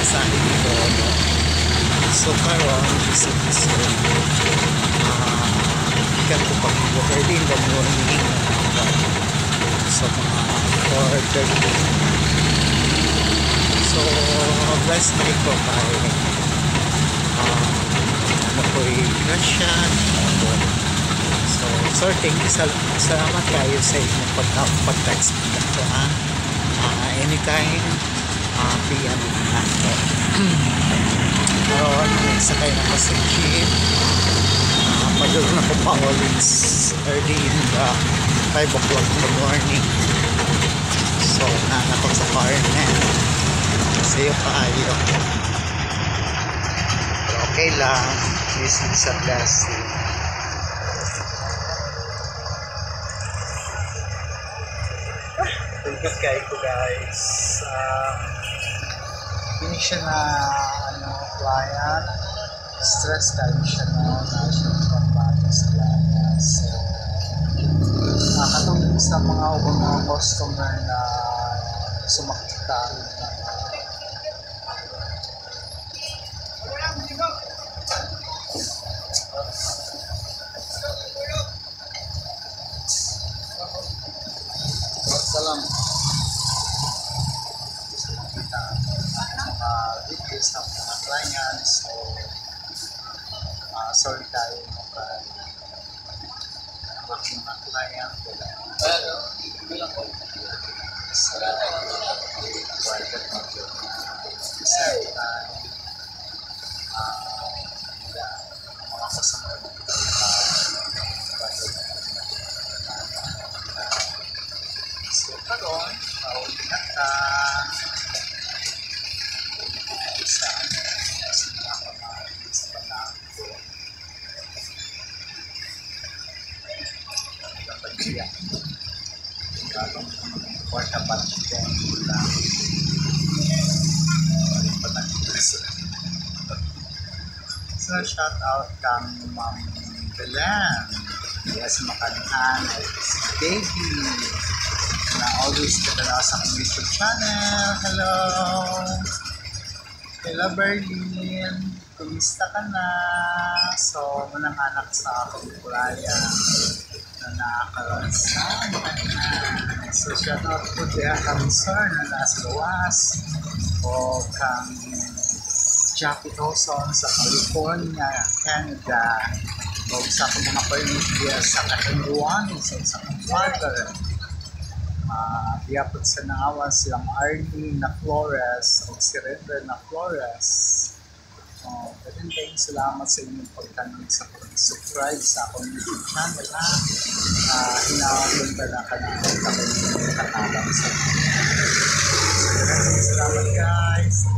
pamasahe dito, no? So karon sa episode ikan ko pag early in the morning so mga 4:30. So blessed na ito kay ano ko Christian. So sir, thank you, salamat kayo sa inyong pag-text ko anytime PM na ako. Karon sakay na ko sa jeep, padulong na ko pa ulit early in the 5 o'clock in the morning. So nanakot sa car na sayo kaayo, pero okay lang, this is a blessing. Thank kayo ko guys. Hindi siya na client, stress tayo siya na siya pagbago sa client. So nakatulong sa mga ubang mga customer na sumakita salam videos ng mga clients. So sorry tayo aking mga client pero bilang ko private market mga customer so karon paulit na ta saan kasi nakamalis pa na ako dapat siya kalong kwarta pa din lang so shout out kang Ma'am Belen, yes, makanhan si Baby na always katala sa YouTube channel. Hello Berlin, kumista ka na? So munang anak sa akong kulaya na nakakaroon sa makanhan. So shout out po diya kang sir na nasa gawas o kang Jackie Dawson sa California, Canada, o sa mga pamilya sa Katanduan, sa isang quarter. Diapot sa nangawan silang Arnie na Flores o si Render na Flores. Maraming salamat sa inyong pagtanong sa pag-subscribe sa akong YouTube channel. Hinahapon ba na kanina katabang sa salamat guys.